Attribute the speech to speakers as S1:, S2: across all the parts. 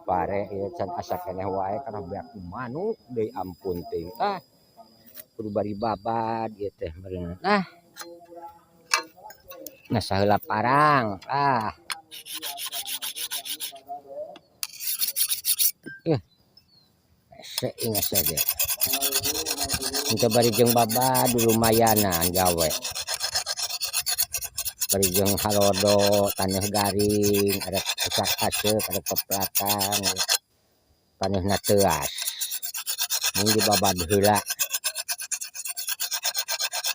S1: Pare ieu can asa keneh wae kana beak manuk deui ampun teuing tah. Kudu bari babad ieu teh meureun. Nah saheula parang. Hese ingat saja. Engke bari jeung babad lumayanan gawe. Bari jeung halodo, taneuh garing, ada pusak aseup, ada peplatan, taneuhna teuas. Mun dibabad heula.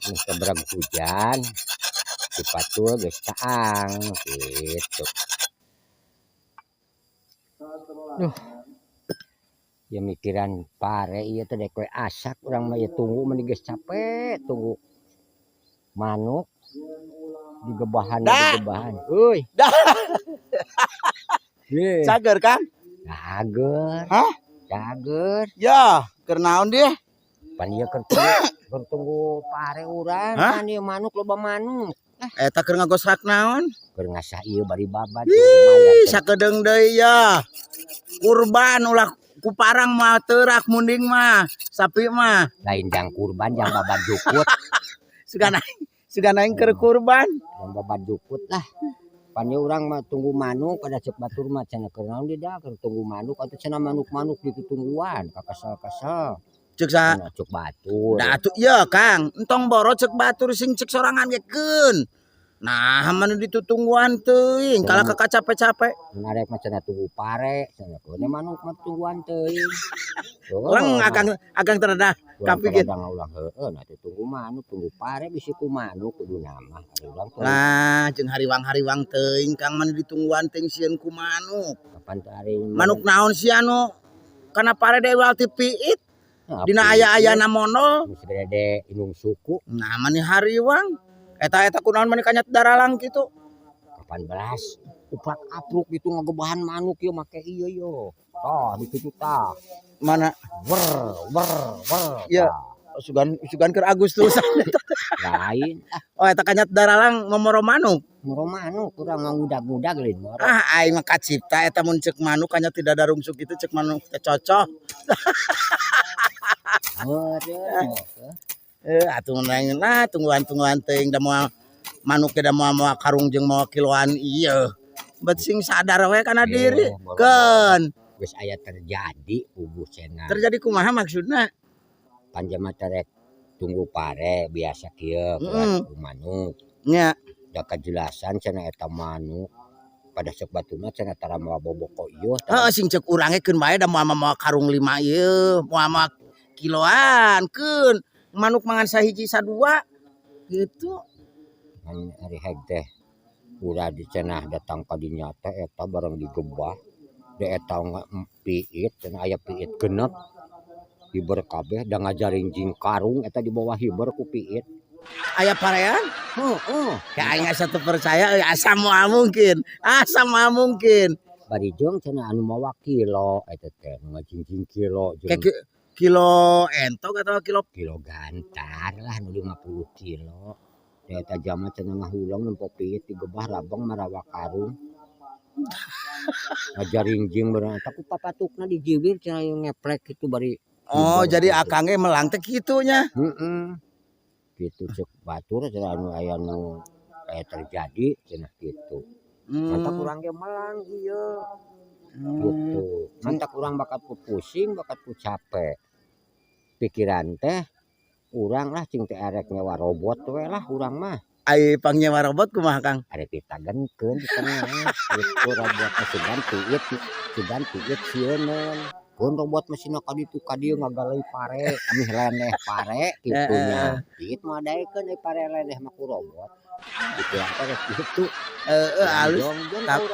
S1: Mun sabrag hujan, dipatul geus caang kitu. Ya mikiran pare ieu teh dek we asak urang mah ieu tunggu meni geus capek tunggu manuk digebahan. Euy.
S2: Cager kan?
S1: Cager.
S2: Hah?
S1: Cager.
S2: Ya, keur naon dia?
S1: Pan ieu keur tunggu pare urang kan ieu manuk loba manuk.
S2: Eta keur ngagosrak naon?
S1: Keur ngasah ieu bari babad.
S2: Ih, sakedeung deui ya. Kurban ulah ku parang mah teurak munding mah. Sapi mah
S1: lain jang kurban jang babad jukut.
S2: Sugan aing keur kurban.
S1: Jang babad jukut lah. Pan ieu urang mah tunggu manuk pada cek batur mah cenah keur naon di da keur tunggu manuk atuh cenah manuk-manuk ditungguan kakesel-kesel.
S2: Cek sa
S1: cek batur.
S2: Da atuh ieu Kang, entong boro cek batur sing cek sorangan ge keun. Nah, manu ditutungguan teuing kala ka capek-capek.
S1: Mun arek mah cenah tunggu pare, cenah keun manuk mah tungguan teuing.
S2: Leng akang terada kapikeun.
S1: Ulang heueuh nah tunggu manuk, tunggu pare bisi ku manuk kuduna mah.
S2: Lah, jeung hariwang-hariwang teuing Kang manu ditungguan teuing sieun ku manuk.
S1: Kapan teh ari
S2: Manuk naon sih anu kana pare deui ulah tipiit. Dina aya-ayana monol.
S1: Geus bede indung suku.
S2: Nah, mani hariwang. Eta kunaon mani kanyat daralang kitu.
S1: Kapan belas uprak apruk gitu ngagebahan manuk ieu make ieu yo. Tah dikitu tah.
S2: Mana?
S1: Wer.
S2: Ya, sugan keur Agustusan.
S1: Lain.
S2: Oh, eta kanyat daralang momoro manuk.
S1: Moro manuk urang ngudag-ngudag lain moro.
S2: Aing mah kacipta eta mun ceuk manuk kanyat tidak darungsuk kitu ceuk manuk teh cocok. Atuh nah tungguan-tungguan teuing da moal manuk da moal karung jeung moal kiloan ieu. Bet sing sadar we kana diri. Keun.
S1: Geus aya terjadi puguh cenah.
S2: Terjadi kumaha maksudna?
S1: Panjama terek tunggu pare biasa kieu ku manuk.
S2: Nya.
S1: Da kajelasan cenah eta manuk pada cek batuna cenah tara moal boboko ieu.
S2: Heeh sing ceuk urang ge keun bae da moal karung 5 ieu, moal kiloan keun. Manuk mangan sahiji sadua gitu.
S1: Ari heg teh ulah dicenah datang ka dinya teh eta bareng digebah da eta piit cenah aya piit genep hiber kabeh da ngajaringjing karung eta di bawah hiber ku piit.
S2: Aya parean? Ka aing asa teu percaya asa moal mungkin.
S1: Bari jeung cenah anu mawa kilo eta teh ngajingjing kilo jeung
S2: kilo entok atau
S1: kilo gantar lah nu 50 kilo. Da eta jama cenah ngahulang nempo piit digebah rabeng marawa karung. Ngajaringjing bareng tapi papatukna dijiwir cenah ngeplek kitu bari.
S2: Oh, jadi akang ge melang teh kitu nya.
S1: Kitu ceuk batur cenah anu aya nu terjadi cenah kitu. Mantak urang ge melang ieu. Gitu. Mantak urang bakat ku pusing, bakat ku capek. Pikiran teh urang lah cing teh arek nyewa robot we lah urang mah.
S2: Ai pangnyewa robot kumaha Kang?
S1: Arek ditagenkeun di tengah. Itu robot sugan piit sieun. Kun robot mesin ka ditu ka dieu ngagaleuy pare, amih leneh pare kitunya. Piit mah daekeun ai pare leneh mah ku robot. Pikiran teh kitu.
S2: Alus.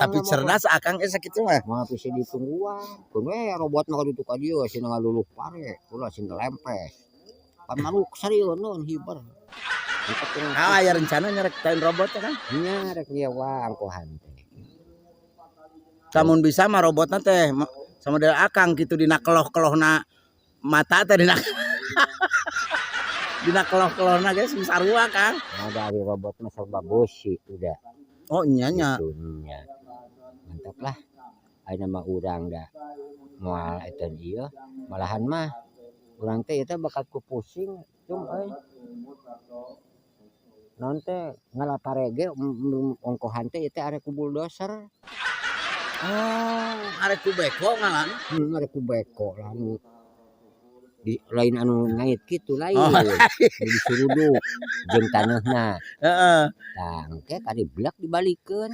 S2: Tapi cerdas akang ge sakitu mah.
S1: Moal bisi ditungguan. Kun we robot mah ka ditu ka dieu sina ngaluluh pare, ulah sina lempes. Pan manuk sarieun hiber.
S2: Aya rencana nyarek tain robot kan?
S1: Nya rek nyewa angkohan teh.
S2: Lamun bisa mah robotna teh sama model akang gitu dina keloh-kelohna mata teh dina keloh-kelohna guys sarua Kang.
S1: Ada ari robot mah serba beusi udah.
S2: Oh nya nya.
S1: mantap lah ayeuna mah urang da moal eta ieu malahan mah urang teh eta bakal ku pusing cum euy naon teh ngalaparege ongkohan teh eta arek ku bulldozer
S2: Arek ku beko ngalan.
S1: arek ku beko lah anu di lain anu ngait kitu lain disuruduk jeung taneuhna
S2: Heeh.
S1: tah engke kadiblak dibalikeun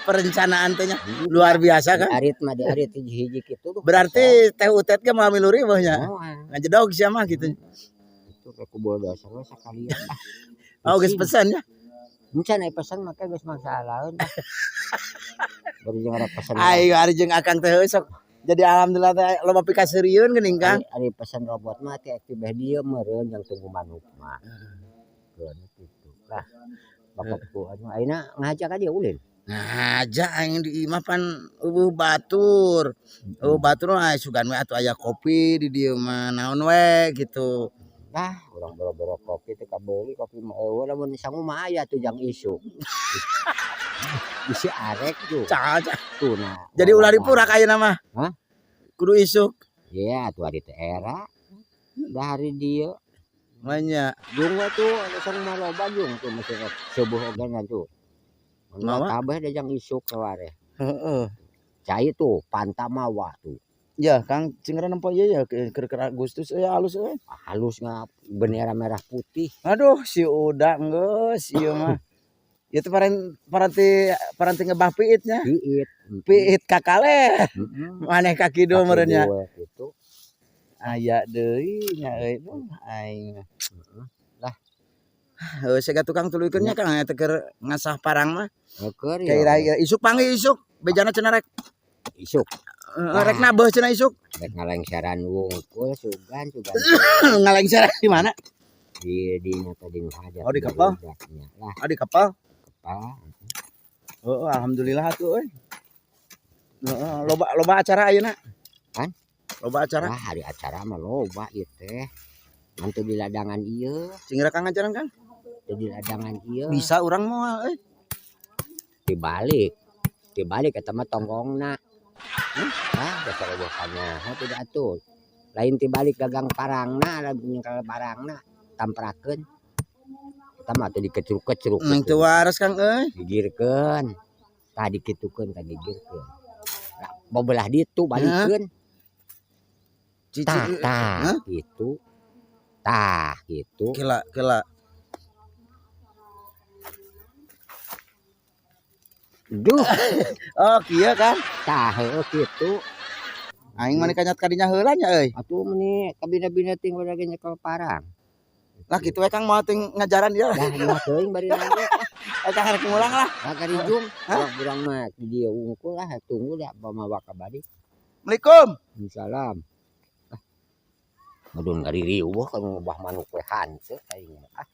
S2: Perencanaan teh nya luar biasa kan.
S1: arit mah di arit hiji-hiji kitu tuh
S2: Berarti teh utet ge moal milu ribuh nya.
S1: moal
S2: Ngajedog sia mah gitu.
S1: itu rek ku bulldozer we sakalian
S2: Oh geus pesan ya.
S1: encan aya pesan make geus masalaheun baru jeung arek pesan
S2: Ayo ari jeung Akang teh sok. Jadi alhamdulillah teh loba pikasirieun geuning Kang.
S1: ari pesan robot mah teh tibeh dieu meureun yang tunggu manuk mah keun kitu lah bakatku anu ayeuna ngajak ka dia ulin
S2: Ngajak aing di imah pan eueuh batur. Eueuh batur mah sugan we atuh aya kopi di dieu mah naon we gitu.
S1: lah urang boro-boro kopi teh kabeuli kopi mah eueuh lamun sangu mah aya tuh jang isuk bisi arek tuh
S2: Caca.
S1: tuh nah
S2: Jadi ulah dipurak ayeuna mah.
S1: Hah?
S2: Kudu isuk.
S1: iya tuh ari teh era dah hari dieu
S2: Manya.
S1: jeung we tuh sareng mah loba jeung tuh masih subuh ogenan tuh
S2: Mawa?
S1: kabeh da jang isuk saware
S2: Heeh.
S1: cai tuh pantamawa tuh
S2: Ya Kang cingran nempo ieu ya keur Agustus halus euy.
S1: halus nga bendera merah putih
S2: Aduh si uda geus ieu mah. Ieu teh paranti ngebah piitnya.
S1: piit
S2: Piit kakale. Maneh ka kidul meureun nya.
S1: gitu
S2: Aya deui nya euy. Aing.
S1: lah
S2: Heuh siga tukang tuluykeun nya Kang eta keur ngasah parang mah.
S1: keur
S2: Kaira
S1: ya
S2: isuk panggil isuk. Bejana cenah rek.
S1: isuk
S2: Rek nabeuh cenah isuk.
S1: rek ngalengseran wungkul sugan
S2: Ngalengser di mana?
S1: di dinya tadi ngajak
S2: Oh, di kapal?
S1: lah
S2: Oh di kapal.
S1: kapal
S2: Oh alhamdulillah atuh euy. Heeh, loba acara ayeuna.
S1: Kan?
S2: Loba acara.
S1: lah hari acara mah loba ieu teh mantu di ladangan ieu
S2: Cingra Kang ajaran Kang.
S1: teu di ladangan ieu
S2: Bisa urang moal euy.
S1: dibalik eta mah tonggongna ah dasar bokannya tidak atuh lain tibalik gagang parangna lagu nyengkal parangna tamprakeun eta mah teh dikecruk-kecruk
S2: Teu waras Kang euy.
S1: digirkeun tah dikitukeun tah digirkeun lah bebelah ditu balikeun tah
S2: Hah?
S1: gitu
S2: Kela.
S1: duh
S2: Oh kieu Kang.
S1: tah heueuh kitu
S2: Aing mah kanyat kadinya heula nya euy.
S1: atuh meuni kabina-bina ting bade nyekel parang
S2: Lah kitu we Kang moal ting ngajaran ieu.
S1: dah ieu teuing bari nangge
S2: Kang rek ngulang lah.
S1: lah karijung urang mah di dieu unggul lah tunggu da pamawa ka bade
S2: Assalamualaikum.
S1: salam madun ngari riuh kan ngubah manuk we hanseuh aing mah